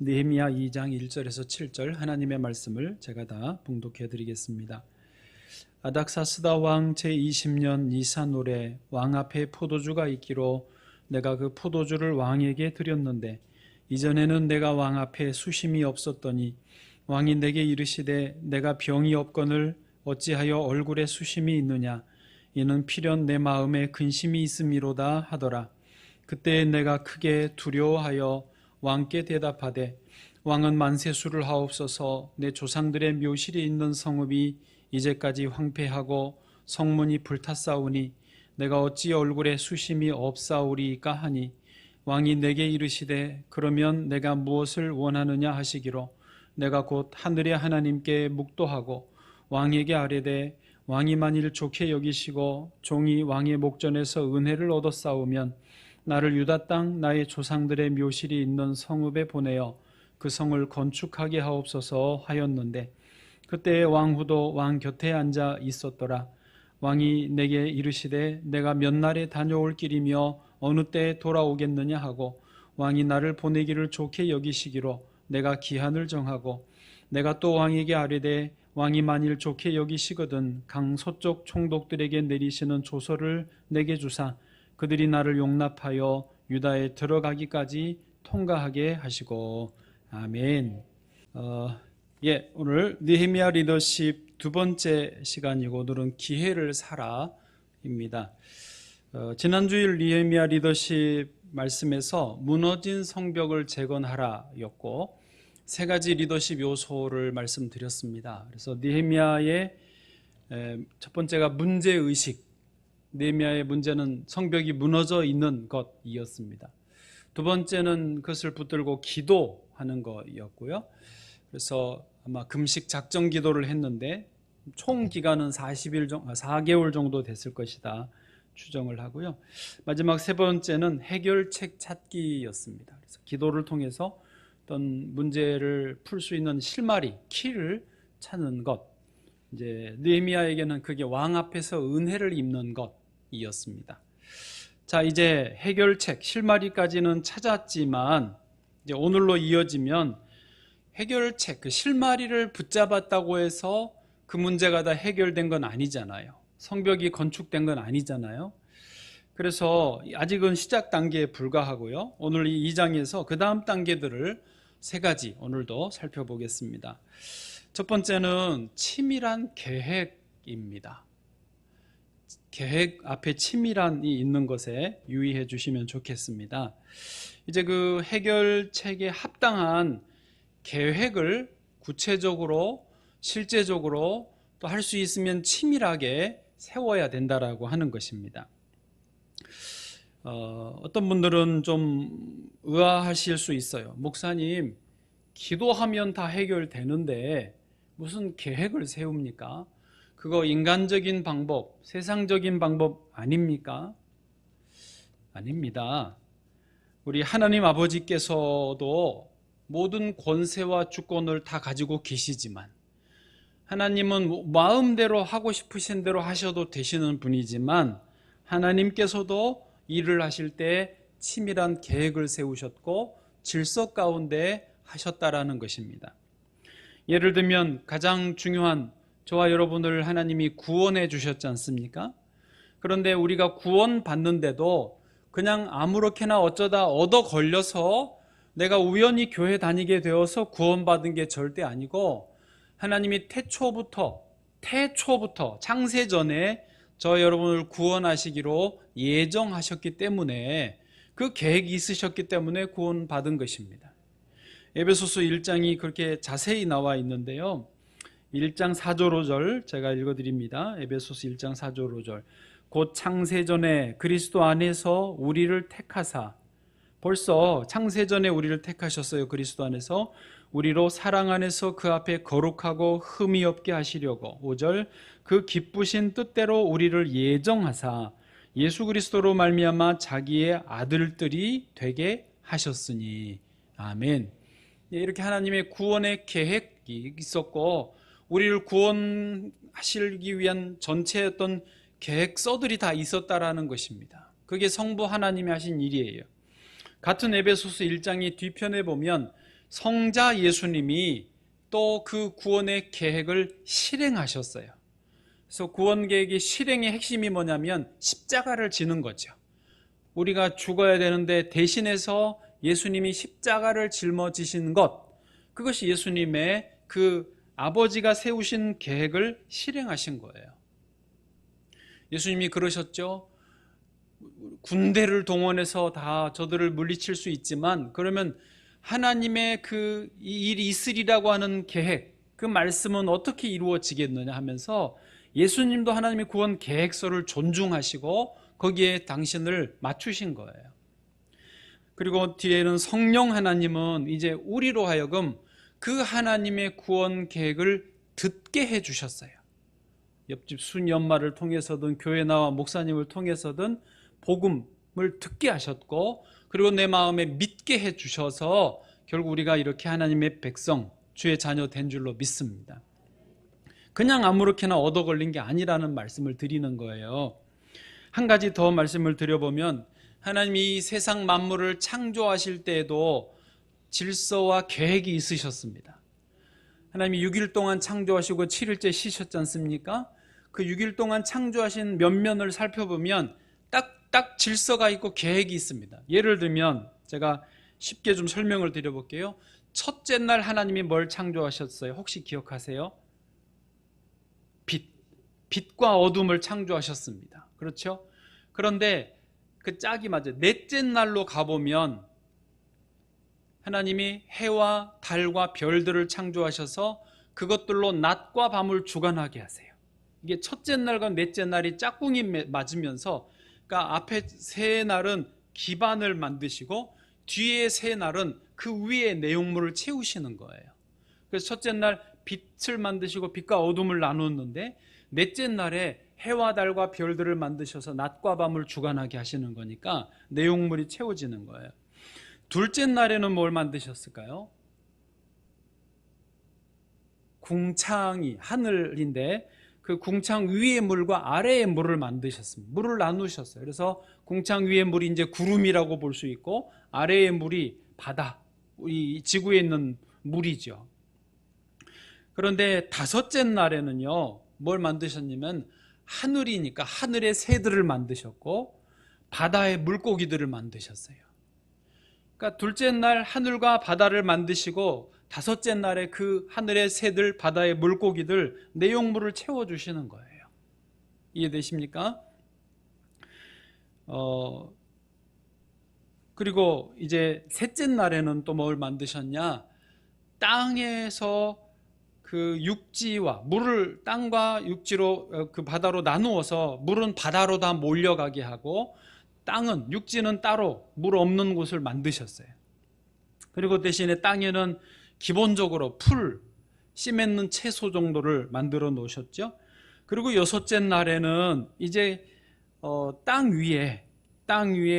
느헤미야 2장 1절에서 7절 하나님의 말씀을 제가 다 봉독해 드리겠습니다. 아닥사스다 왕 제20년 니산올에 왕 앞에 포도주가 있기로 내가 그 포도주를 왕에게 드렸는데 이전에는 내가 왕 앞에 수심이 없었더니 왕이 내게 이르시되 내가 병이 없거늘 어찌하여 얼굴에 수심이 있느냐 이는 필연 내 마음에 근심이 있음이로다 하더라. 그때 내가 크게 두려워하여 왕께 대답하되 왕은 만세수를 하옵소서. 내 조상들의 묘실이 있는 성읍이 이제까지 황폐하고 성문이 불탔사오니 내가 어찌 얼굴에 수심이 없사오리까 하니 왕이 내게 이르시되 그러면 내가 무엇을 원하느냐 하시기로 내가 곧 하늘의 하나님께 묵도하고 왕에게 아뢰되 왕이 만일 좋게 여기시고 종이 왕의 목전에서 은혜를 얻었사오면 나를 유다 땅 나의 조상들의 묘실이 있는 성읍에 보내어 그 성을 건축하게 하옵소서 하였는데 그때 왕후도 왕 곁에 앉아 있었더라. 왕이 내게 이르시되 내가 몇 날에 다녀올 길이며 어느 때에 돌아오겠느냐 하고 왕이 나를 보내기를 좋게 여기시기로 내가 기한을 정하고 내가 또 왕에게 아뢰되 왕이 만일 좋게 여기시거든 강 서쪽 총독들에게 내리시는 조서를 내게 주사 그들이 나를 용납하여 유다에 들어가기까지 통과하게 하시고 아멘. 오늘 느헤미야 리더십 두 번째 시간이고 오늘은 기회를 사라입니다. 지난주일 느헤미야 리더십 말씀에서 무너진 성벽을 재건하라였고 세 가지 리더십 요소를 말씀드렸습니다. 그래서 느헤미야의 첫 번째가 문제의식, 느헤미야의 문제는 성벽이 무너져 있는 것이었습니다. 두 번째는 그것을 붙들고 기도하는 것이었고요. 그래서 아마 금식 작정 기도를 했는데 총 기간은 4개월 정도 됐을 것이다 추정을 하고요. 마지막 세 번째는 해결책 찾기였습니다. 그래서 기도를 통해서 어떤 문제를 풀 수 있는 실마리, 키를 찾는 것. 이제 느헤미야에게는 그게 왕 앞에서 은혜를 입는 것이었습니다. 자, 이제 해결책, 실마리까지는 찾았지만 이제 오늘로 이어지면 해결책, 그 실마리를 붙잡았다고 해서 그 문제가 다 해결된 건 아니잖아요. 성벽이 건축된 건 아니잖아요. 그래서 아직은 시작 단계에 불과하고요. 오늘 이 2장에서 그 다음 단계들을 세 가지 오늘도 살펴보겠습니다. 첫 번째는 치밀한 계획입니다. 계획 앞에 치밀한이 있는 것에 유의해 주시면 좋겠습니다. 이제 그 해결책에 합당한 계획을 구체적으로 실제적으로 또 할 수 있으면 치밀하게 세워야 된다라고 하는 것입니다. 어떤 분들은 좀 의아하실 수 있어요. 목사님, 기도하면 다 해결되는데 무슨 계획을 세웁니까? 그거 인간적인 방법, 세상적인 방법 아닙니까? 아닙니다. 우리 하나님 아버지께서도 모든 권세와 주권을 다 가지고 계시지만 하나님은 마음대로 하고 싶으신 대로 하셔도 되시는 분이지만 하나님께서도 일을 하실 때 치밀한 계획을 세우셨고 질서 가운데 하셨다라는 것입니다. 예를 들면 가장 중요한 저와 여러분을 하나님이 구원해 주셨지 않습니까? 그런데 우리가 구원 받는데도 그냥 아무렇게나 어쩌다 얻어 걸려서 내가 우연히 교회 다니게 되어서 구원받은 게 절대 아니고 하나님이 태초부터 창세전에 저 여러분을 구원하시기로 예정하셨기 때문에 그 계획이 있으셨기 때문에 구원받은 것입니다. 에베소서 1장이 그렇게 자세히 나와 있는데요. 1장 4절 5절 제가 읽어드립니다. 에베소서 1장 4절 5절 곧 창세전에 그리스도 안에서 우리를 택하사 벌써 창세전에 우리를 택하셨어요. 그리스도 안에서 우리로 사랑 안에서 그 앞에 거룩하고 흠이 없게 하시려고 5절 그 기쁘신 뜻대로 우리를 예정하사 예수 그리스도로 말미암아 자기의 아들들이 되게 하셨으니 아멘. 이렇게 하나님의 구원의 계획이 있었고 우리를 구원하시기 위한 전체 어떤 계획서들이 다 있었다라는 것입니다. 그게 성부 하나님이 하신 일이에요. 같은 에베소서 1장의 뒤편에 보면 성자 예수님이 또 그 구원의 계획을 실행하셨어요. 그래서 구원 계획의 실행의 핵심이 뭐냐면 십자가를 지는 거죠. 우리가 죽어야 되는데 대신해서 예수님이 십자가를 짊어지신 것, 그것이 예수님의 그 아버지가 세우신 계획을 실행하신 거예요. 예수님이 그러셨죠. 군대를 동원해서 다 저들을 물리칠 수 있지만 그러면 하나님의 그 일이 있으리라고 하는 계획, 그 말씀은 어떻게 이루어지겠느냐 하면서 예수님도 하나님의 구원 계획서를 존중하시고 거기에 당신을 맞추신 거예요. 그리고 뒤에는 성령 하나님은 이제 우리로 하여금 그 하나님의 구원 계획을 듣게 해주셨어요. 옆집 순이 엄마를 통해서든 교회 나와 목사님을 통해서든 복음을 듣게 하셨고, 그리고 내 마음에 믿게 해주셔서 결국 우리가 이렇게 하나님의 백성, 주의 자녀 된 줄로 믿습니다. 그냥 아무렇게나 얻어 걸린 게 아니라는 말씀을 드리는 거예요. 한 가지 더 말씀을 드려보면 하나님이 이 세상 만물을 창조하실 때에도 질서와 계획이 있으셨습니다. 하나님이 6일 동안 창조하시고 7일째 쉬셨지 않습니까? 그 6일 동안 창조하신 면면을 살펴보면 딱 질서가 있고 계획이 있습니다. 예를 들면 제가 쉽게 좀 설명을 드려볼게요. 첫째 날 하나님이 뭘 창조하셨어요? 혹시 기억하세요? 빛과 어둠을 창조하셨습니다. 그렇죠? 그런데 그 짝이 맞아요. 넷째 날로 가보면 하나님이 해와 달과 별들을 창조하셔서 그것들로 낮과 밤을 주관하게 하세요. 이게 첫째 날과 넷째 날이 짝꿍이 맞으면서, 그러니까 앞에 세 날은 기반을 만드시고 뒤에 세 날은 그 위에 내용물을 채우시는 거예요. 그래서 첫째 날 빛을 만드시고 빛과 어둠을 나누었는데, 넷째 날에 해와 달과 별들을 만드셔서 낮과 밤을 주관하게 하시는 거니까 내용물이 채워지는 거예요. 둘째 날에는 뭘 만드셨을까요? 궁창이 하늘인데 그 궁창 위의 물과 아래의 물을 만드셨습니다. 물을 나누셨어요. 그래서 궁창 위의 물이 이제 구름이라고 볼 수 있고 아래의 물이 바다, 우리 지구에 있는 물이죠. 그런데 다섯째 날에는요, 뭘 만드셨냐면 하늘이니까 하늘의 새들을 만드셨고 바다의 물고기들을 만드셨어요. 그러니까 둘째 날 하늘과 바다를 만드시고 다섯째 날에 그 하늘의 새들, 바다의 물고기들, 내용물을 채워주시는 거예요. 이해되십니까? 그리고 이제 셋째 날에는 또 뭘 만드셨냐? 땅에서 그 육지와 물을 땅과 육지로 그 바다로 나누어서 물은 바다로 다 몰려가게 하고 땅은, 육지는 따로 물 없는 곳을 만드셨어요. 그리고 대신에 땅에는 기본적으로 풀, 씨 맺는 채소 정도를 만들어 놓으셨죠. 그리고 여섯째 날에는 이제 땅 위에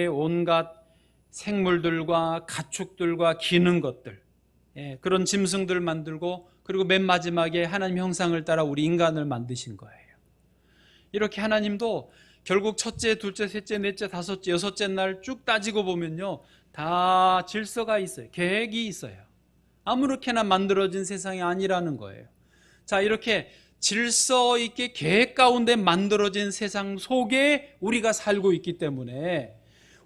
온갖 생물들과 가축들과 기는 것들, 그런 짐승들을 만들고, 그리고 맨 마지막에 하나님 형상을 따라 우리 인간을 만드신 거예요. 이렇게 하나님도 결국 첫째, 둘째, 셋째, 넷째, 다섯째, 여섯째 날 쭉 따지고 보면요, 다 질서가 있어요. 계획이 있어요. 아무렇게나 만들어진 세상이 아니라는 거예요. 자, 이렇게 질서 있게 계획 가운데 만들어진 세상 속에 우리가 살고 있기 때문에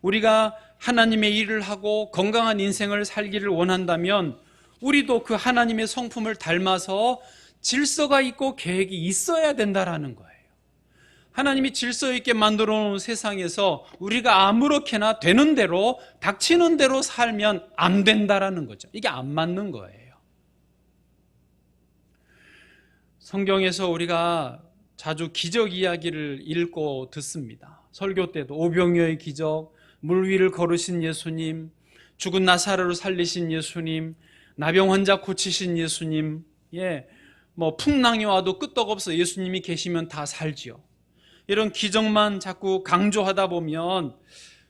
우리가 하나님의 일을 하고 건강한 인생을 살기를 원한다면 우리도 그 하나님의 성품을 닮아서 질서가 있고 계획이 있어야 된다라는 거예요. 하나님이 질서 있게 만들어 놓은 세상에서 우리가 아무렇게나 되는 대로, 닥치는 대로 살면 안 된다라는 거죠. 이게 안 맞는 거예요. 성경에서 우리가 자주 기적 이야기를 읽고 듣습니다. 설교 때도 오병이어의 기적, 물 위를 걸으신 예수님, 죽은 나사로를 살리신 예수님, 나병 환자 고치신 예수님, 풍랑이 와도 끄떡없어 예수님이 계시면 다 살지요. 이런 기적만 자꾸 강조하다 보면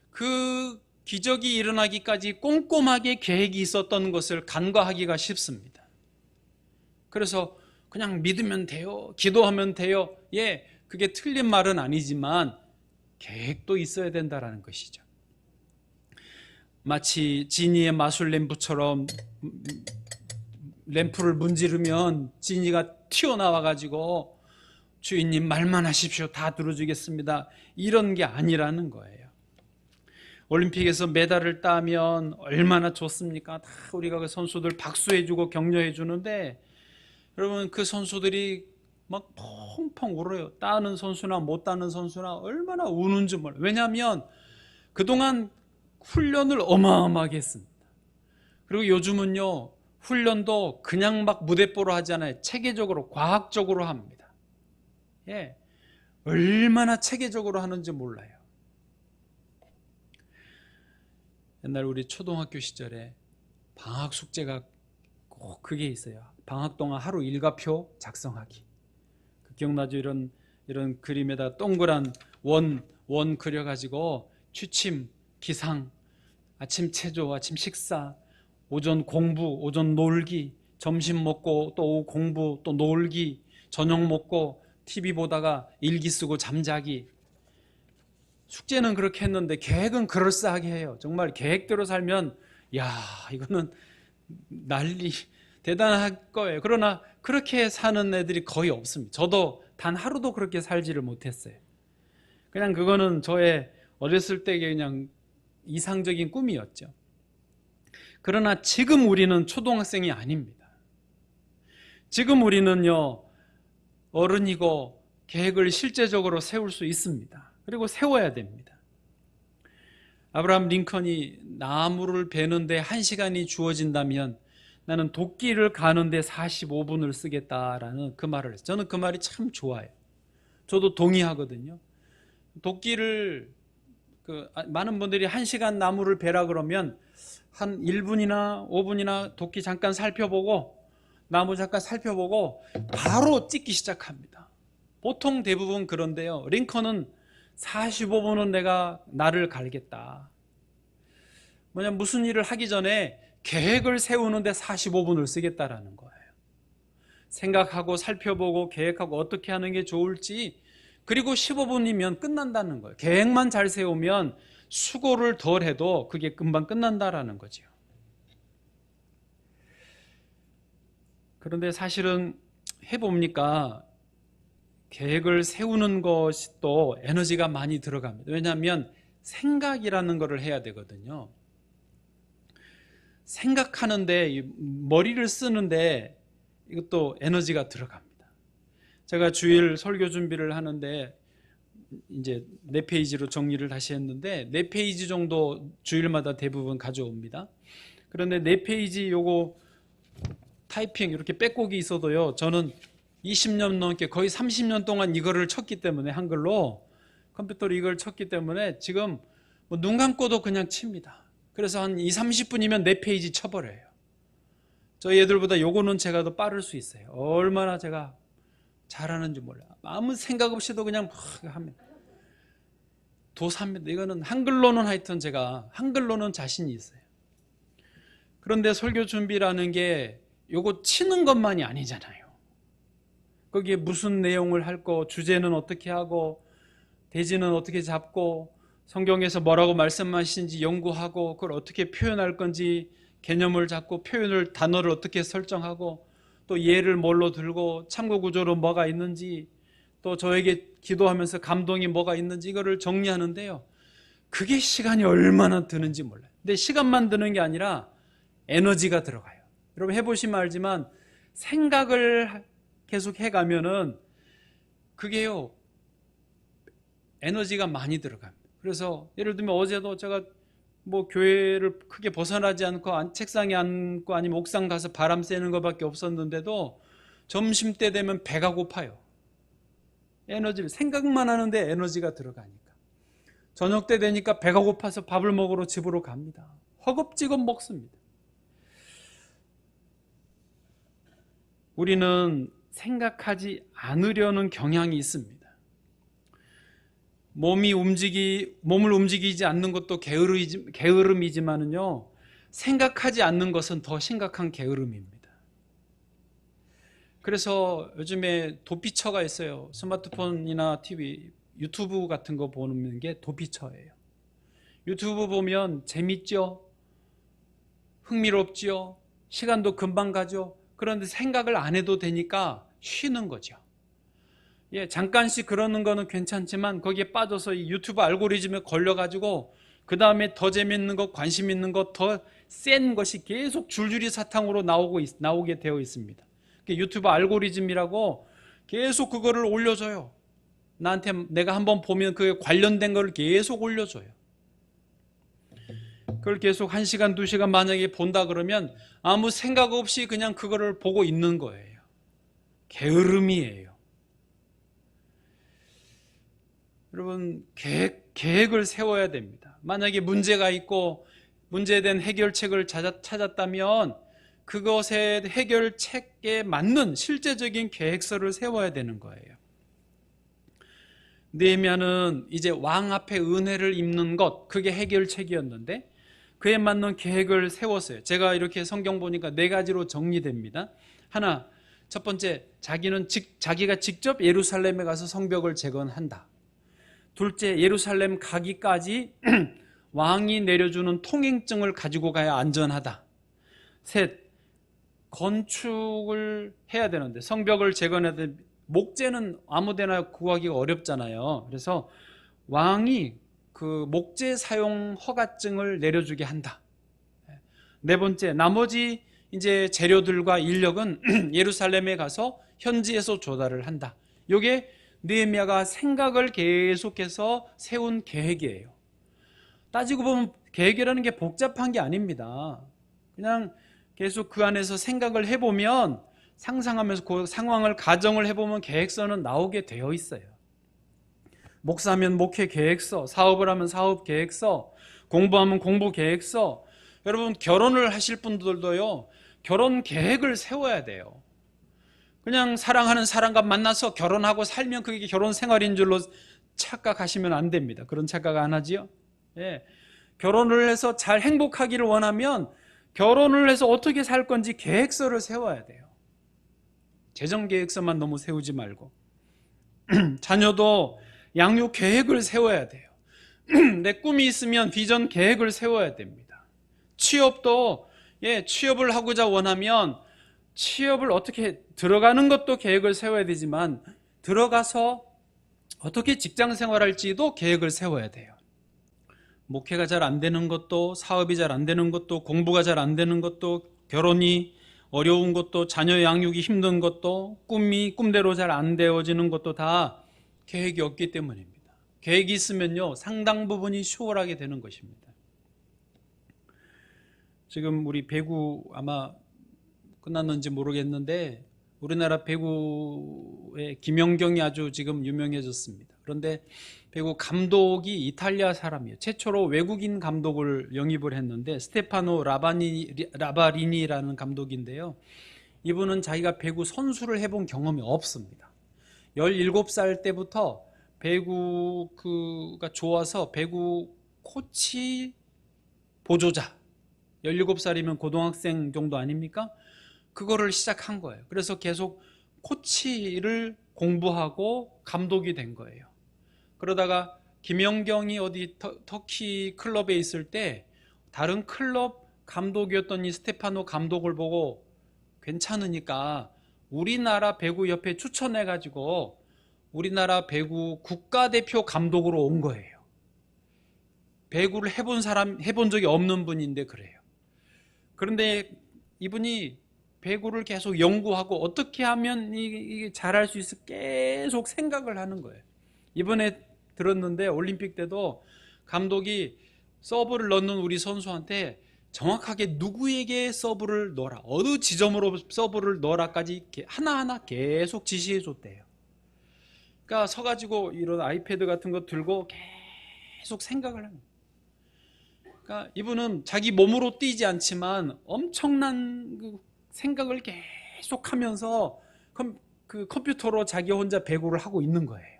그 기적이 일어나기까지 꼼꼼하게 계획이 있었던 것을 간과하기가 쉽습니다. 그래서 그냥 믿으면 돼요, 기도하면 돼요. 그게 틀린 말은 아니지만 계획도 있어야 된다는 것이죠. 마치 지니의 마술 램프처럼 램프를 문지르면 지니가 튀어나와 가지고 주인님 말만 하십시오, 다 들어주겠습니다, 이런 게 아니라는 거예요. 올림픽에서 메달을 따면 얼마나 좋습니까? 다 우리가 그 선수들 박수해주고 격려해주는데, 여러분 그 선수들이 막 펑펑 울어요. 따는 선수나 못 따는 선수나 얼마나 우는지 몰라요. 왜냐하면 그동안 훈련을 어마어마하게 했습니다. 그리고 요즘은요, 훈련도 그냥 막 무대뽀로 하지 않아요. 체계적으로, 과학적으로 합니다. 예, 얼마나 체계적으로 하는지 몰라요. 옛날 우리 초등학교 시절에 방학 숙제가 꼭 그게 있어요. 방학 동안 하루 일과표 작성하기. 기억나죠? 이런 그림에다 동그란 원 그려가지고 취침, 기상, 아침 체조, 아침 식사, 오전 공부, 오전 놀기, 점심 먹고 또 오후 공부, 또 놀기, 저녁 먹고 TV 보다가 일기 쓰고 잠자기. 숙제는 그렇게 했는데 계획은 그럴싸하게 해요. 정말 계획대로 살면 야, 이거는 난리 대단할 거예요. 그러나 그렇게 사는 애들이 거의 없습니다. 저도 단 하루도 그렇게 살지를 못했어요. 그냥 그거는 저의 어렸을 때의 그냥 이상적인 꿈이었죠. 그러나 지금 우리는 초등학생이 아닙니다. 지금 우리는요, 어른이고 계획을 실제적으로 세울 수 있습니다. 그리고 세워야 됩니다. 아브라함 링컨이 나무를 베는데 1시간이 주어진다면 나는 도끼를 가는데 45분을 쓰겠다라는 그 말을 했어요. 저는 그 말이 참 좋아요. 저도 동의하거든요. 도끼를 많은 분들이 1시간 나무를 베라 그러면 한 1분이나 5분이나 도끼 잠깐 살펴보고 나무 잠깐 살펴보고 바로 찍기 시작합니다. 보통 대부분 그런데요, 링컨은 45분은 내가 나를 갈겠다. 무슨 일을 하기 전에 계획을 세우는데 45분을 쓰겠다라는 거예요. 생각하고 살펴보고 계획하고 어떻게 하는 게 좋을지, 그리고 15분이면 끝난다는 거예요. 계획만 잘 세우면 수고를 덜 해도 그게 금방 끝난다라는 거죠. 그런데 사실은 해보니까 계획을 세우는 것이 또 에너지가 많이 들어갑니다. 왜냐하면 생각이라는 것을 해야 되거든요. 생각하는데, 머리를 쓰는데 이것도 에너지가 들어갑니다. 제가 주일 설교 준비를 하는데 이제 4페이지로 정리를 다시 했는데 4페이지 정도 주일마다 대부분 가져옵니다. 그런데 4페이지 요거 타이핑 이렇게 빼곡이 있어도요, 저는 20년 넘게 거의 30년 동안 이거를 쳤기 때문에, 한글로 컴퓨터로 이걸 쳤기 때문에 지금 눈 감고도 그냥 칩니다. 그래서 한 20-30분이면 4페이지 쳐버려요. 저희 애들보다 요거는 제가 더 빠를 수 있어요. 얼마나 제가 잘하는지 몰라요. 아무 생각 없이도 그냥 막 하면 도사입니다. 이거는 한글로는 하여튼 제가 한글로는 자신이 있어요. 그런데 설교 준비라는 게 요거 치는 것만이 아니잖아요. 거기에 무슨 내용을 할 거, 주제는 어떻게 하고, 대지는 어떻게 잡고, 성경에서 뭐라고 말씀하시는지 연구하고, 그걸 어떻게 표현할 건지 개념을 잡고, 표현을, 단어를 어떻게 설정하고, 또 예를 뭘로 들고, 참고 구조로 뭐가 있는지, 또 저에게 기도하면서 감동이 뭐가 있는지 이거를 정리하는데요, 그게 시간이 얼마나 드는지 몰라요. 근데 시간만 드는 게 아니라 에너지가 들어가요. 여러분 해보시면 알지만 생각을 계속 해가면은 그게요, 에너지가 많이 들어갑니다. 그래서 예를 들면 어제도 제가 교회를 크게 벗어나지 않고 책상에 앉고 아니면 옥상 가서 바람 쐬는 것밖에 없었는데도 점심때 되면 배가 고파요. 에너지를, 생각만 하는데 에너지가 들어가니까. 저녁 때 되니까 배가 고파서 밥을 먹으러 집으로 갑니다. 허겁지겁 먹습니다. 우리는 생각하지 않으려는 경향이 있습니다. 몸을 움직이지 않는 것도 게으름이지만은요, 생각하지 않는 것은 더 심각한 게으름입니다. 그래서 요즘에 도피처가 있어요. 스마트폰이나 TV, 유튜브 같은 거 보는 게 도피처예요. 유튜브 보면 재밌죠? 흥미롭지요. 시간도 금방 가죠. 그런데 생각을 안 해도 되니까 쉬는 거죠. 예, 잠깐씩 그러는 거는 괜찮지만 거기에 빠져서 이 유튜브 알고리즘에 걸려가지고 그 다음에 더 재밌는 것, 관심 있는 것, 더 센 것이 계속 줄줄이 사탕으로 나오게 되어 있습니다. 유튜브 알고리즘이라고 계속 그거를 올려줘요. 나한테 내가 한번 보면 그에 관련된 거를 계속 올려줘요. 그걸 계속 1시간, 2시간 만약에 본다 그러면 아무 생각 없이 그냥 그거를 보고 있는 거예요. 게으름이에요. 여러분, 계획을 세워야 됩니다. 만약에 문제가 있고 문제에 대한 해결책을 찾았다면 그것의 해결책에 맞는 실제적인 계획서를 세워야 되는 거예요. 느헤미야는 이제 왕 앞에 은혜를 입는 것, 그게 해결책이었는데 그에 맞는 계획을 세웠어요. 제가 이렇게 성경 보니까 4가지로 정리됩니다. 하나, 첫 번째, 자기가 직접 예루살렘에 가서 성벽을 재건한다. 둘째, 예루살렘 가기까지 왕이 내려주는 통행증을 가지고 가야 안전하다. 셋, 건축을 해야 되는데 성벽을 재건해야 되는데 목재는 아무데나 구하기가 어렵잖아요. 그래서 왕이 그 목재 사용 허가증을 내려주게 한다. 네 번째, 나머지 이제 재료들과 인력은 예루살렘에 가서 현지에서 조달을 한다. 이게 느헤미야가 생각을 계속해서 세운 계획이에요. 따지고 보면 계획이라는 게 복잡한 게 아닙니다. 그냥 계속 그 안에서 생각을 해보면, 상상하면서 그 상황을 가정을 해보면 계획서는 나오게 되어 있어요. 목사하면 목회 계획서, 사업을 하면 사업 계획서, 공부하면 공부 계획서. 여러분, 결혼을 하실 분들도요, 결혼 계획을 세워야 돼요. 그냥 사랑하는 사람과 만나서 결혼하고 살면 그게 결혼 생활인 줄로 착각하시면 안 됩니다. 그런 착각 안 하지요? 예. 결혼을 해서 잘 행복하기를 원하면 결혼을 해서 어떻게 살 건지 계획서를 세워야 돼요. 재정 계획서만 너무 세우지 말고. 자녀도 양육 계획을 세워야 돼요. 내 꿈이 있으면 비전 계획을 세워야 됩니다. 취업도 취업을 하고자 원하면 취업을 어떻게 들어가는 것도 계획을 세워야 되지만 들어가서 어떻게 직장 생활할지도 계획을 세워야 돼요. 목회가 잘 안 되는 것도, 사업이 잘 안 되는 것도, 공부가 잘 안 되는 것도, 결혼이 어려운 것도, 자녀 양육이 힘든 것도, 꿈대로 잘 안 되어지는 것도 다 계획이 없기 때문입니다. 계획이 있으면요, 상당 부분이 수월하게 되는 것입니다. 지금 우리 배구 아마 끝났는지 모르겠는데 우리나라 배구의 김연경이 아주 지금 유명해졌습니다. 그런데 배구 감독이 이탈리아 사람이에요. 최초로 외국인 감독을 영입을 했는데 스테파노 라바리니라는 감독인데요. 이분은 자기가 배구 선수를 해본 경험이 없습니다. 17살 때부터 배구가 좋아서 배구 코치 보조자, 17살이면 고등학생 정도 아닙니까? 그거를 시작한 거예요. 그래서 계속 코치를 공부하고 감독이 된 거예요. 그러다가 김연경이 어디 터키 클럽에 있을 때 다른 클럽 감독이었던 이 스테파노 감독을 보고 괜찮으니까 우리나라 배구협회 추천해가지고 우리나라 배구 국가대표 감독으로 온 거예요. 배구를 해본 적이 없는 분인데 그래요. 그런데 이분이 배구를 계속 연구하고 어떻게 하면 이게 잘할 수 있어 계속 생각을 하는 거예요. 이번에 들었는데 올림픽 때도 감독이 서브를 넣는 우리 선수한테 정확하게 누구에게 서브를 넣어라, 어느 지점으로 서브를 넣어라까지 하나하나 계속 지시해 줬대요. 그러니까 서가지고 이런 아이패드 같은 거 들고 계속 생각을 하는 거예요. 그러니까 이분은 자기 몸으로 뛰지 않지만 엄청난 생각을 계속 하면서 그 컴퓨터로 자기 혼자 배구를 하고 있는 거예요.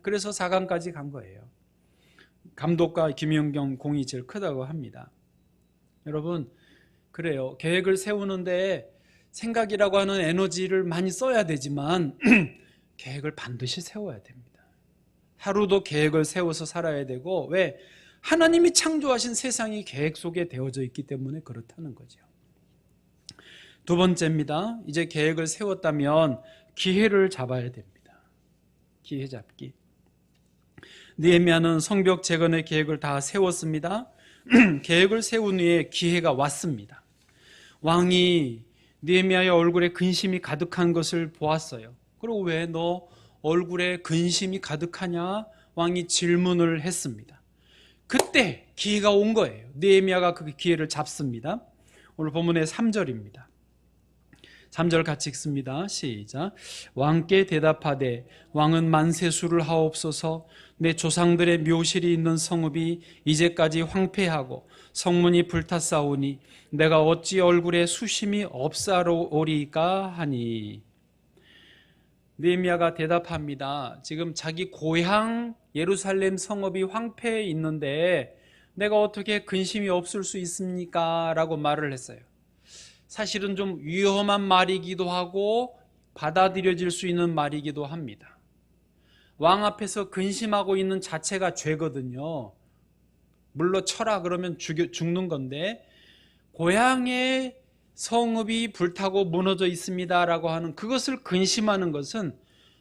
그래서 4강까지 간 거예요. 감독과 김연경 공이 제일 크다고 합니다. 여러분, 그래요. 계획을 세우는데 생각이라고 하는 에너지를 많이 써야 되지만 계획을 반드시 세워야 됩니다. 하루도 계획을 세워서 살아야 되고, 왜? 하나님이 창조하신 세상이 계획 속에 되어져 있기 때문에 그렇다는 거죠. 두 번째입니다. 이제 계획을 세웠다면 기회를 잡아야 됩니다. 기회 잡기. 느헤미야는 성벽 재건의 계획을 다 세웠습니다. 계획을 세운 후에 기회가 왔습니다. 왕이 느헤미야의 얼굴에 근심이 가득한 것을 보았어요. 그리고 왜 너 얼굴에 근심이 가득하냐? 왕이 질문을 했습니다. 그때 기회가 온 거예요. 느헤미야가 그 기회를 잡습니다. 오늘 본문의 3절입니다. 3절 같이 읽습니다. 시작. 왕께 대답하되 왕은 만세수를 하옵소서. 내 조상들의 묘실이 있는 성읍이 이제까지 황폐하고 성문이 불탔사오니 내가 어찌 얼굴에 수심이 없사오리까 하니. 느헤미야가 대답합니다. 지금 자기 고향 예루살렘 성읍이 황폐해 있는데 내가 어떻게 근심이 없을 수 있습니까? 라고 말을 했어요. 사실은 좀 위험한 말이기도 하고 받아들여질 수 있는 말이기도 합니다. 왕 앞에서 근심하고 있는 자체가 죄거든요. 물러쳐라 그러면 죽는 건데, 고향의 성읍이 불타고 무너져 있습니다 라고 하는 그것을 근심하는 것은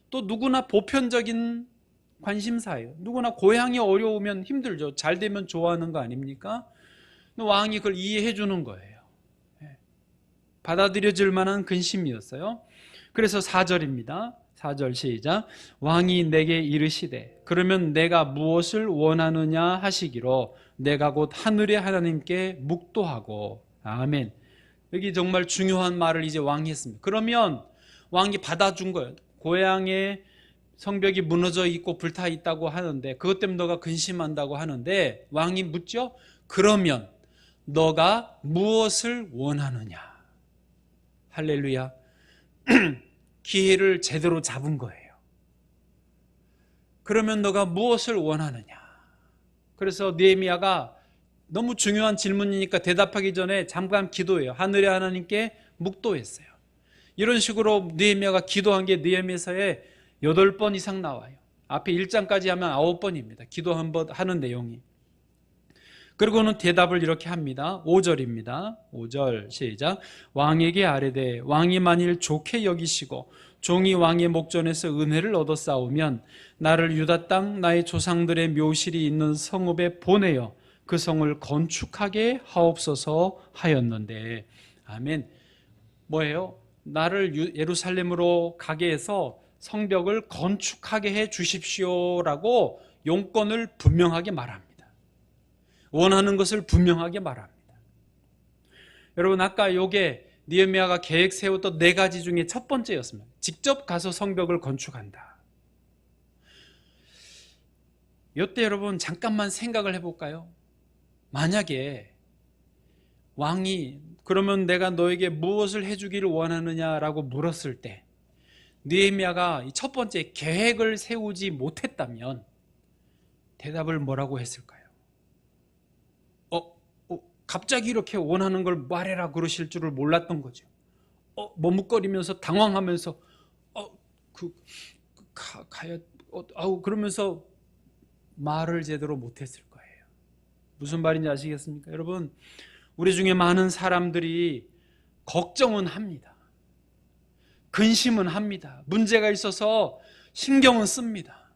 또 누구나 보편적인 관심사예요. 누구나 고향이 어려우면 힘들죠. 잘 되면 좋아하는 거 아닙니까? 왕이 그걸 이해해 주는 거예요. 받아들여질 만한 근심이었어요. 그래서 4절입니다. 4절 시작. 왕이 내게 이르시되 그러면 내가 무엇을 원하느냐 하시기로 내가 곧 하늘의 하나님께 묵도하고. 아멘. 여기 정말 중요한 말을 이제 왕이 했습니다. 그러면 왕이 받아준 거예요. 고향에 성벽이 무너져 있고 불타 있다고 하는데 그것 때문에 너가 근심한다고 하는데 왕이 묻죠. 그러면 너가 무엇을 원하느냐. 할렐루야. 기회를 제대로 잡은 거예요. 그러면 너가 무엇을 원하느냐. 그래서 느헤미야가 너무 중요한 질문이니까 대답하기 전에 잠깐 기도해요. 하늘의 하나님께 묵도했어요. 이런 식으로 느헤미야가 기도한 게 느헤미야서에 8번 이상 나와요. 앞에 1장까지 하면 9번입니다. 기도 한번 하는 내용이. 그리고는 대답을 이렇게 합니다. 5절입니다. 5절 시작. 왕에게 아뢰되 왕이 만일 좋게 여기시고 종이 왕의 목전에서 은혜를 얻어 싸우면 나를 유다 땅 나의 조상들의 묘실이 있는 성읍에 보내어 그 성을 건축하게 하옵소서 하였는데. 아멘. 뭐예요? 나를 예루살렘으로 가게 해서 성벽을 건축하게 해 주십시오라고 용건을 분명하게 말합니다. 원하는 것을 분명하게 말합니다. 여러분, 아까 요게 느헤미야가 계획 세웠던 4가지 중에 첫 번째였습니다. 직접 가서 성벽을 건축한다. 이때 여러분 잠깐만 생각을 해볼까요? 만약에 왕이 그러면 내가 너에게 무엇을 해주기를 원하느냐라고 물었을 때 느헤미야가 첫 번째 계획을 세우지 못했다면 대답을 뭐라고 했을까요? 갑자기 이렇게 원하는 걸 말해라 그러실 줄을 몰랐던 거죠. 머뭇거리면서 당황하면서 그러면서 말을 제대로 못했을 거예요. 무슨 말인지 아시겠습니까? 여러분, 우리 중에 많은 사람들이 걱정은 합니다. 근심은 합니다. 문제가 있어서 신경은 씁니다.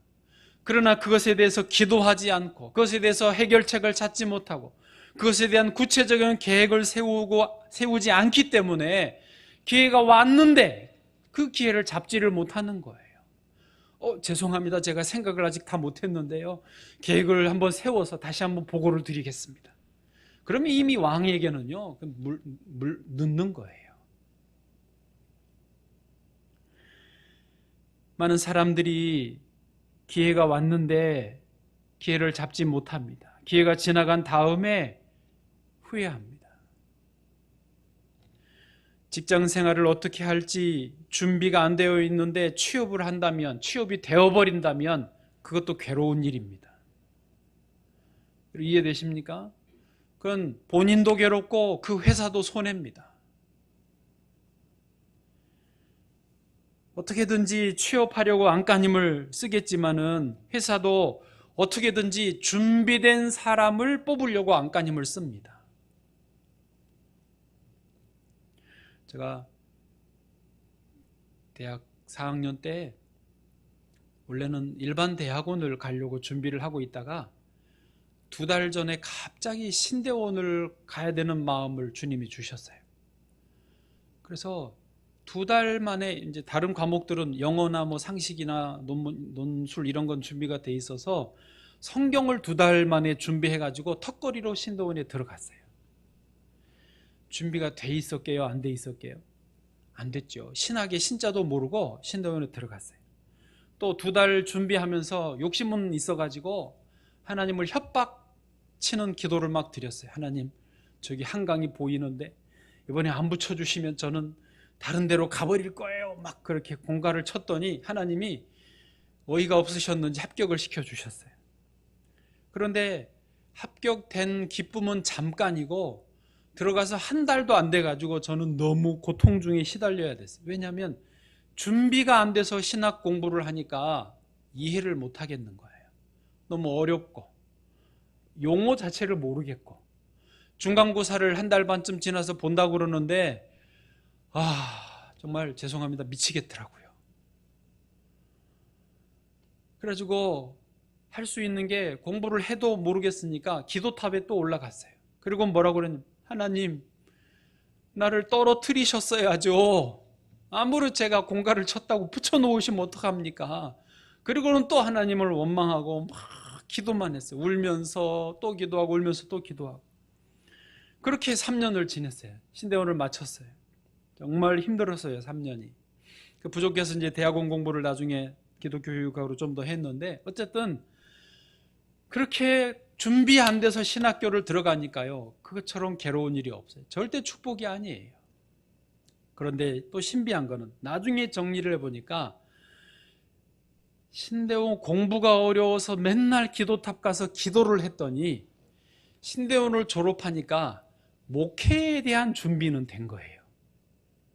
그러나 그것에 대해서 기도하지 않고 그것에 대해서 해결책을 찾지 못하고 그것에 대한 구체적인 계획을 세우지 않기 때문에 기회가 왔는데 그 기회를 잡지를 못하는 거예요. 죄송합니다. 제가 생각을 아직 다 못했는데요. 계획을 한번 세워서 다시 한번 보고를 드리겠습니다. 그러면 이미 왕에게는요, 늦는 거예요. 많은 사람들이 기회가 왔는데 기회를 잡지 못합니다. 기회가 지나간 다음에 후회합니다. 직장 생활을 어떻게 할지 준비가 안 되어 있는데 취업을 한다면, 취업이 되어버린다면 그것도 괴로운 일입니다. 이해되십니까? 그건 본인도 괴롭고 그 회사도 손해입니다. 어떻게든지 취업하려고 안간힘을 쓰겠지만은 회사도 어떻게든지 준비된 사람을 뽑으려고 안간힘을 씁니다. 제가 대학 4학년 때 원래는 일반 대학원을 가려고 준비를 하고 있다가 2달 전에 갑자기 신대원을 가야 되는 마음을 주님이 주셨어요. 그래서 2달 만에 이제 다른 과목들은 영어나 뭐 상식이나 논술 이런 건 준비가 돼 있어서 성경을 2달 만에 준비해 가지고 턱걸이로 신대원에 들어갔어요. 준비가 돼 있었게요? 안 돼 있었게요? 안 됐죠. 신학의 신자도 모르고 신대원에 들어갔어요. 또 2달 준비하면서 욕심은 있어 가지고 하나님을 협박치는 기도를 막 드렸어요. 하나님, 저기 한강이 보이는데 이번에 안 붙여주시면 저는 다른 데로 가버릴 거예요. 막 그렇게 공갈을 쳤더니 하나님이 어이가 없으셨는지 합격을 시켜주셨어요. 그런데 합격된 기쁨은 잠깐이고 들어가서 한 달도 안 돼가지고 저는 너무 고통 중에 시달려야 됐어요. 왜냐하면 준비가 안 돼서 신학 공부를 하니까 이해를 못 하겠는 거예요. 너무 어렵고 용어 자체를 모르겠고 중간고사를 한 달 반쯤 지나서 본다고 그러는데 정말 죄송합니다. 미치겠더라고요. 그래가지고 할 수 있는 게 공부를 해도 모르겠으니까 기도탑에 또 올라갔어요. 그리고 뭐라고 그랬냐면 하나님, 나를 떨어뜨리셨어야죠. 아무리 제가 공갈을 쳤다고 붙여놓으시면 어떡합니까? 그리고는 또 하나님을 원망하고 막 기도만 했어요. 울면서 또 기도하고 울면서 또 기도하고. 그렇게 3년을 지냈어요. 신대원을 마쳤어요. 정말 힘들었어요. 3년이. 부족해서 이제 대학원 공부를 나중에 기독교육학으로 좀 더 했는데 어쨌든 그렇게 준비 안 돼서 신학교를 들어가니까요. 그것처럼 괴로운 일이 없어요. 절대 축복이 아니에요. 그런데 또 신비한 거는 나중에 정리를 해보니까 신대원 공부가 어려워서 맨날 기도탑 가서 기도를 했더니 신대원을 졸업하니까 목회에 대한 준비는 된 거예요.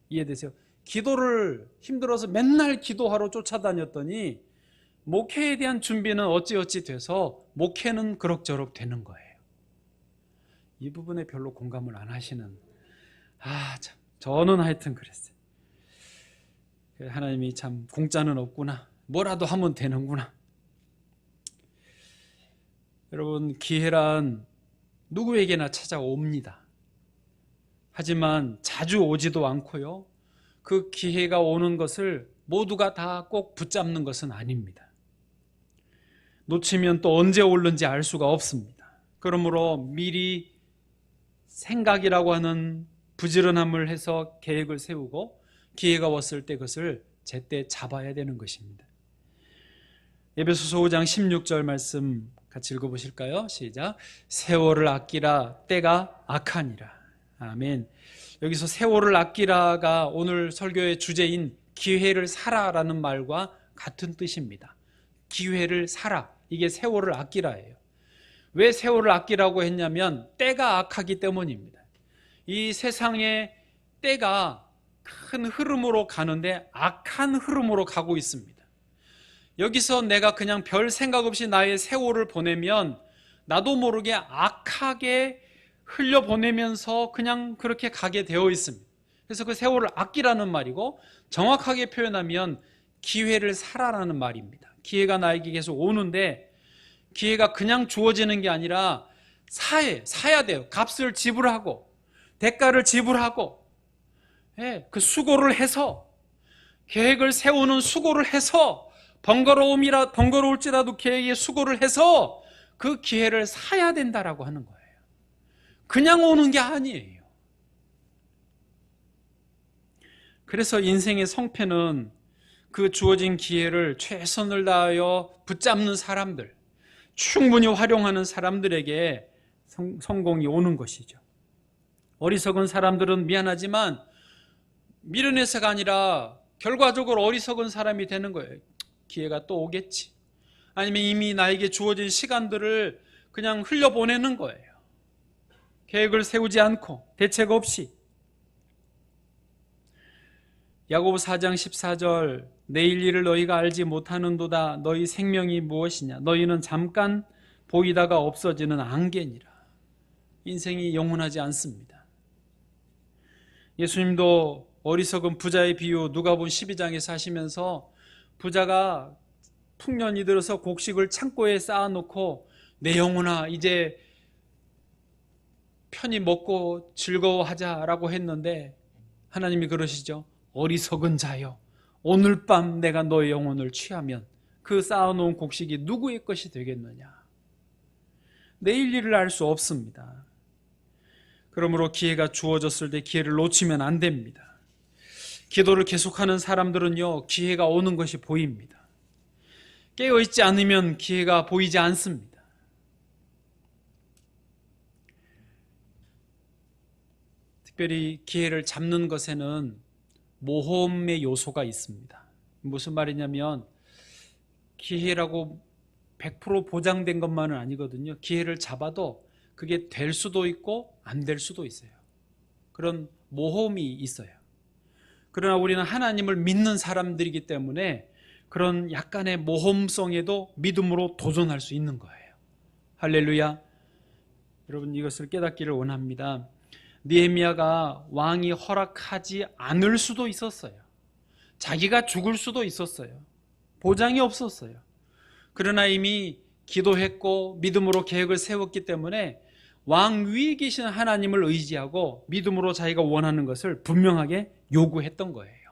이해되세요? 기도를 힘들어서 맨날 기도하러 쫓아다녔더니 목회에 대한 준비는 어찌어찌 돼서 목회는 그럭저럭 되는 거예요. 이 부분에 별로 공감을 안 하시는 참 저는 하여튼 그랬어요. 하나님이 참 공짜는 없구나. 뭐라도 하면 되는구나. 여러분, 기회란 누구에게나 찾아옵니다. 하지만 자주 오지도 않고요. 그 기회가 오는 것을 모두가 다 꼭 붙잡는 것은 아닙니다. 놓치면 또 언제 올는지 알 수가 없습니다. 그러므로 미리 생각이라고 하는 부지런함을 해서 계획을 세우고 기회가 왔을 때 그것을 제때 잡아야 되는 것입니다. 에베소서 5장 16절 말씀 같이 읽어보실까요? 시작. 세월을 아끼라 때가 악하니라. 아멘. 여기서 세월을 아끼라가 오늘 설교의 주제인 기회를 사라라는 말과 같은 뜻입니다. 기회를 사라. 이게 세월을 아끼라예요. 왜 세월을 아끼라고 했냐면 때가 악하기 때문입니다. 이 세상의 때가 큰 흐름으로 가는데 악한 흐름으로 가고 있습니다. 여기서 내가 그냥 별 생각 없이 나의 세월을 보내면 나도 모르게 악하게 흘려보내면서 그냥 그렇게 가게 되어 있습니다. 그래서 그 세월을 아끼라는 말이고 정확하게 표현하면 기회를 사라라는 말입니다. 기회가 나에게 계속 오는데 기회가 그냥 주어지는 게 아니라 사야 돼요. 값을 지불하고 대가를 지불하고 그 수고를 해서 계획을 세우는 수고를 해서 번거로울지라도 계획에 수고를 해서 그 기회를 사야 된다라고 하는 거예요. 그냥 오는 게 아니에요. 그래서 인생의 성패는 그 주어진 기회를 최선을 다하여 붙잡는 사람들, 충분히 활용하는 사람들에게 성공이 오는 것이죠. 어리석은 사람들은 미안하지만 미련해서가 아니라 결과적으로 어리석은 사람이 되는 거예요. 기회가 또 오겠지. 아니면 이미 나에게 주어진 시간들을 그냥 흘려보내는 거예요. 계획을 세우지 않고 대책 없이. 야고보 4장 14절 내일 일을 너희가 알지 못하는도다. 너희 생명이 무엇이냐? 너희는 잠깐 보이다가 없어지는 안개니라. 인생이 영원하지 않습니다. 예수님도 어리석은 부자의 비유 누가복음 12장에서 하시면서 부자가 풍년이 들어서 곡식을 창고에 쌓아놓고 내 영혼아 이제 편히 먹고 즐거워하자라고 했는데 하나님이 그러시죠. 어리석은 자여, 오늘 밤 내가 너의 영혼을 취하면 그 쌓아놓은 곡식이 누구의 것이 되겠느냐. 내일 일을 알 수 없습니다. 그러므로 기회가 주어졌을 때 기회를 놓치면 안 됩니다. 기도를 계속하는 사람들은요, 기회가 오는 것이 보입니다. 깨어있지 않으면 기회가 보이지 않습니다. 특별히 기회를 잡는 것에는 모험의 요소가 있습니다. 무슨 말이냐면 기회라고 100% 보장된 것만은 아니거든요. 기회를 잡아도 그게 될 수도 있고 안 될 수도 있어요. 그런 모험이 있어요. 그러나 우리는 하나님을 믿는 사람들이기 때문에 그런 약간의 모험성에도 믿음으로 도전할 수 있는 거예요. 할렐루야. 여러분 이것을 깨닫기를 원합니다. 느헤미야가 왕이 허락하지 않을 수도 있었어요. 자기가 죽을 수도 있었어요. 보장이 없었어요. 그러나 이미 기도했고 믿음으로 계획을 세웠기 때문에 왕 위에 계신 하나님을 의지하고 믿음으로 자기가 원하는 것을 분명하게 요구했던 거예요.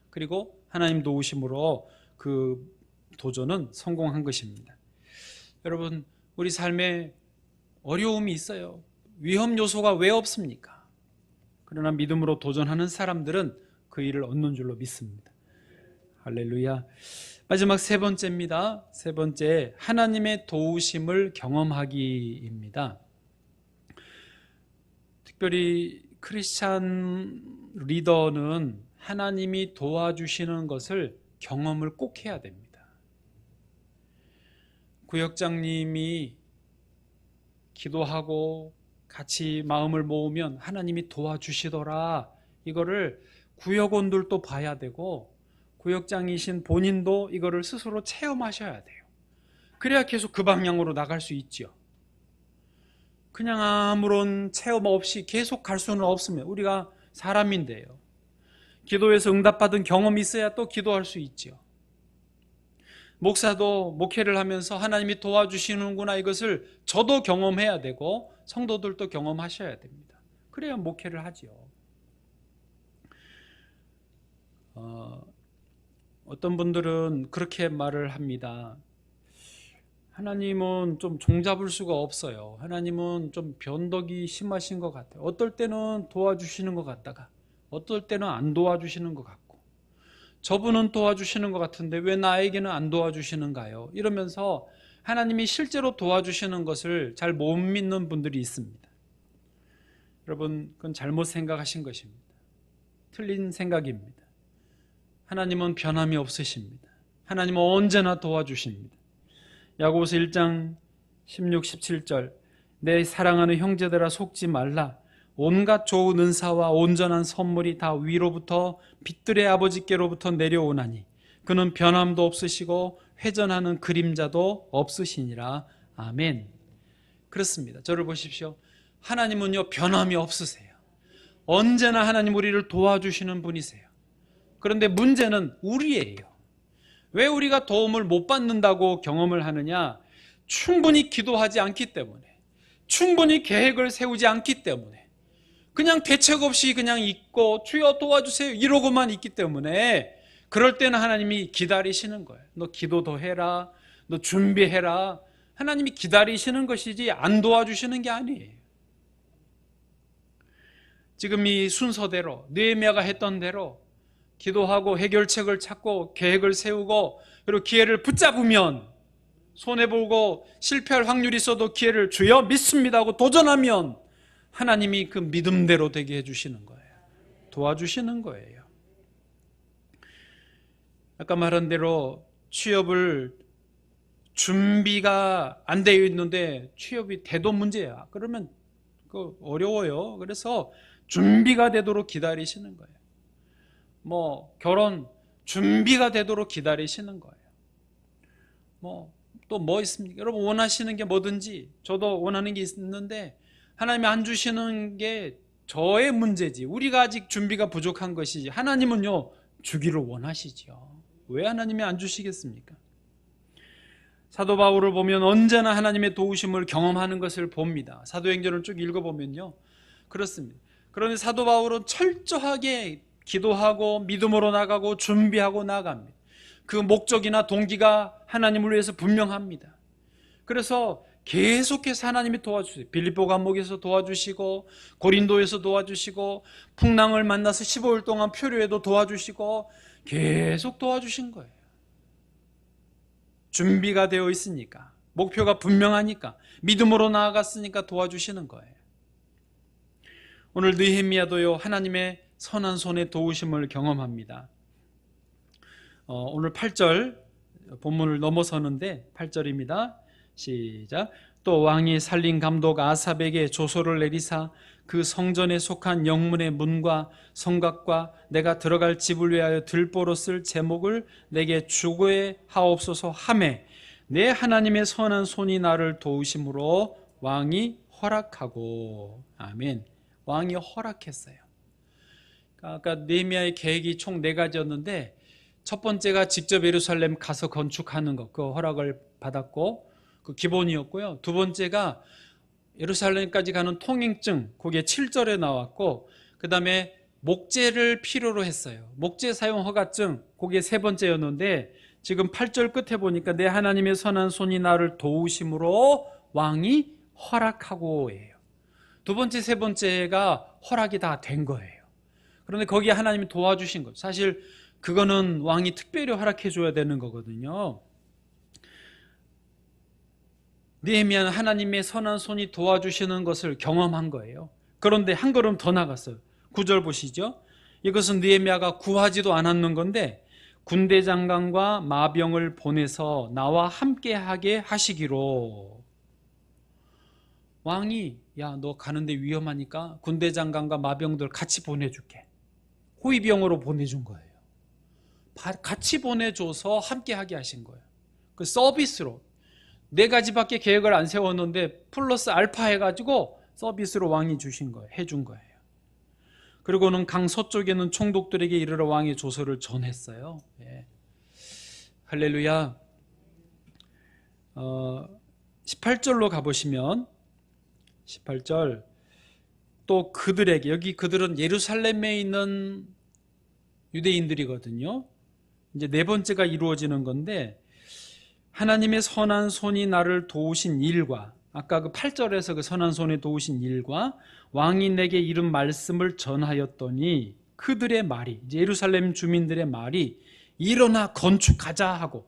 그리고 하나님 도우심으로 그 도전은 성공한 것입니다. 여러분 우리 삶에 어려움이 있어요. 위험 요소가 왜 없습니까? 그러나 믿음으로 도전하는 사람들은 그 일을 얻는 줄로 믿습니다. 할렐루야. 마지막 세 번째입니다. 세 번째, 하나님의 도우심을 경험하기입니다. 특별히 크리스찬 리더는 하나님이 도와주시는 것을 경험을 꼭 해야 됩니다. 구역장님이 기도하고 같이 마음을 모으면 하나님이 도와주시더라. 이거를 구역원들도 봐야 되고 구역장이신 본인도 이거를 스스로 체험하셔야 돼요. 그래야 계속 그 방향으로 나갈 수 있죠. 그냥 아무런 체험 없이 계속 갈 수는 없으면 우리가 사람인데요. 기도에서 응답받은 경험이 있어야 또 기도할 수 있죠. 목사도 목회를 하면서 하나님이 도와주시는구나 이것을 저도 경험해야 되고 성도들도 경험하셔야 됩니다. 그래야 목회를 하죠. 어떤 분들은 그렇게 말을 합니다. 하나님은 좀 종잡을 수가 없어요. 하나님은 좀 변덕이 심하신 것 같아요. 어떨 때는 도와주시는 것 같다가 어떨 때는 안 도와주시는 것 같고 저분은 도와주시는 것 같은데 왜 나에게는 안 도와주시는가요? 이러면서 하나님이 실제로 도와주시는 것을 잘 못 믿는 분들이 있습니다. 여러분 그건 잘못 생각하신 것입니다. 틀린 생각입니다. 하나님은 변함이 없으십니다. 하나님은 언제나 도와주십니다. 야고보서 1장 16, 17절 내 사랑하는 형제들아 속지 말라. 온갖 좋은 은사와 온전한 선물이 다 위로부터 빛들의 아버지께로부터 내려오나니 그는 변함도 없으시고 회전하는 그림자도 없으시니라. 아멘. 그렇습니다. 저를 보십시오. 하나님은요 변함이 없으세요. 언제나 하나님 우리를 도와주시는 분이세요. 그런데 문제는 우리예요. 왜 우리가 도움을 못 받는다고 경험을 하느냐? 충분히 기도하지 않기 때문에, 충분히 계획을 세우지 않기 때문에, 그냥 대책 없이 그냥 있고 주여 도와주세요 이러고만 있기 때문에 그럴 때는 하나님이 기다리시는 거예요. 너 기도 더 해라, 너 준비해라. 하나님이 기다리시는 것이지 안 도와주시는 게 아니에요. 지금 이 순서대로 느헤미야가 했던 대로 기도하고 해결책을 찾고 계획을 세우고 그리고 기회를 붙잡으면 손해보고 실패할 확률이 있어도 기회를 주여 믿습니다 하고 도전하면 하나님이 그 믿음대로 되게 해주시는 거예요. 도와주시는 거예요. 아까 말한 대로 취업을 준비가 안 되어 있는데 취업이 돼도 문제야. 그러면 어려워요. 그래서 준비가 되도록 기다리시는 거예요. 뭐 결혼 준비가 되도록 기다리시는 거예요. 또 뭐 있습니까? 여러분 원하시는 게 뭐든지 저도 원하는 게 있는데 하나님이 안 주시는 게 저의 문제지, 우리가 아직 준비가 부족한 것이지, 하나님은요 주기를 원하시죠. 왜 하나님이 안 주시겠습니까? 사도 바울을 보면 언제나 하나님의 도우심을 경험하는 것을 봅니다. 사도행전을 쭉 읽어보면요 그렇습니다. 그런데 사도 바울은 철저하게 기도하고 믿음으로 나가고 준비하고 나갑니다. 그 목적이나 동기가 하나님을 위해서 분명합니다. 그래서 계속해서 하나님이 도와주세요. 빌립보 감옥에서 도와주시고 고린도에서 도와주시고 풍랑을 만나서 15일 동안 표류에도 도와주시고 계속 도와주신 거예요. 준비가 되어 있으니까, 목표가 분명하니까, 믿음으로 나아갔으니까 도와주시는 거예요. 오늘 느헤미야도요 하나님의 선한 손의 도우심을 경험합니다. 오늘 8절 본문을 넘어서는데 8절입니다. 시작. 또 왕이 살린 감독 아삽에게 조서를 내리사 그 성전에 속한 영문의 문과 성곽과 내가 들어갈 집을 위하여 들보로 쓸 제목을 내게 주게 하옵소서 하매 내 하나님의 선한 손이 나를 도우심으로 왕이 허락하고. 아멘. 왕이 허락했어요. 아까 느헤미야의 계획이 총 4가지였는데 첫 번째가 직접 예루살렘 가서 건축하는 것, 그 허락을 받았고 그 기본이었고요. 두 번째가 예루살렘까지 가는 통행증, 그게 7절에 나왔고, 그 다음에 목재를 필요로 했어요. 목재 사용 허가증, 그게 3번째였는데 지금 8절 끝에 보니까 내 하나님의 선한 손이 나를 도우심으로 왕이 허락하고예요. 두 번째, 세 번째가 허락이 다 된 거예요. 그런데 거기에 하나님이 도와주신 것, 사실 그거는 왕이 특별히 허락해 줘야 되는 거거든요. 느헤미야는 하나님의 선한 손이 도와주시는 것을 경험한 거예요. 그런데 한 걸음 더 나갔어요. 9절 보시죠. 이것은 느헤미야가 구하지도 않았는 건데 군대 장관과 마병을 보내서 나와 함께하게 하시기로. 왕이 야, 너 가는데 위험하니까 군대 장관과 마병들 같이 보내줄게. 호위병으로 보내준 거예요. 같이 보내줘서 함께하게 하신 거예요. 그 서비스로 4가지밖에 계획을 안 세웠는데 플러스 알파 해가지고 서비스로 왕이 주신 거예요. 해준 거예요. 그리고는 강 서쪽에는 총독들에게 이르러 왕의 조서를 전했어요. 예. 할렐루야. 18절로 가보시면 18절 또 그들에게, 여기 그들은 예루살렘에 있는 유대인들이거든요. 이제 4번째가 이루어지는 건데 하나님의 선한 손이 나를 도우신 일과, 아까 그 8절에서 그 선한 손이 도우신 일과 왕이 내게 이른 말씀을 전하였더니 그들의 말이, 이제 예루살렘 주민들의 말이 일어나 건축하자 하고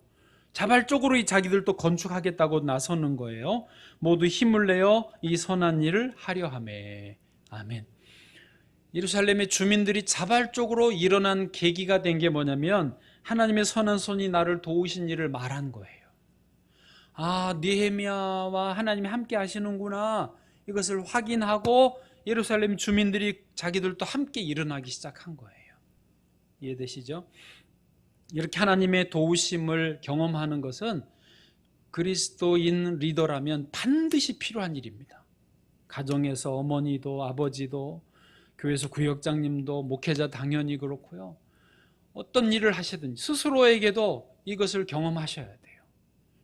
자발적으로 이 자기들도 건축하겠다고 나서는 거예요. 모두 힘을 내어 이 선한 일을 하려 하매. 아멘. 예루살렘의 주민들이 자발적으로 일어난 계기가 된 게 뭐냐면 하나님의 선한 손이 나를 도우신 일을 말한 거예요. 아, 느헤미야와 하나님이 함께 하시는구나, 이것을 확인하고 예루살렘 주민들이 자기들도 함께 일어나기 시작한 거예요. 이해되시죠? 이렇게 하나님의 도우심을 경험하는 것은 그리스도인 리더라면 반드시 필요한 일입니다. 가정에서 어머니도 아버지도 교회에서 구역장님도 목회자 당연히 그렇고요. 어떤 일을 하시든지 스스로에게도 이것을 경험하셔야 돼요.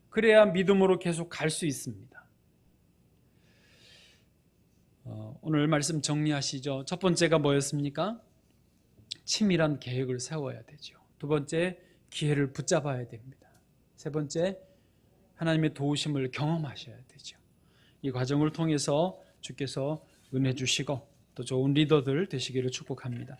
그래야 믿음으로 계속 갈 수 있습니다. 오늘 말씀 정리하시죠. 첫 번째가 뭐였습니까? 치밀한 계획을 세워야 되죠. 두 번째, 기회를 붙잡아야 됩니다. 세 번째, 하나님의 도우심을 경험하셔야 되죠. 이 과정을 통해서 주께서 은혜 주시고 또 좋은 리더들 되시기를 축복합니다.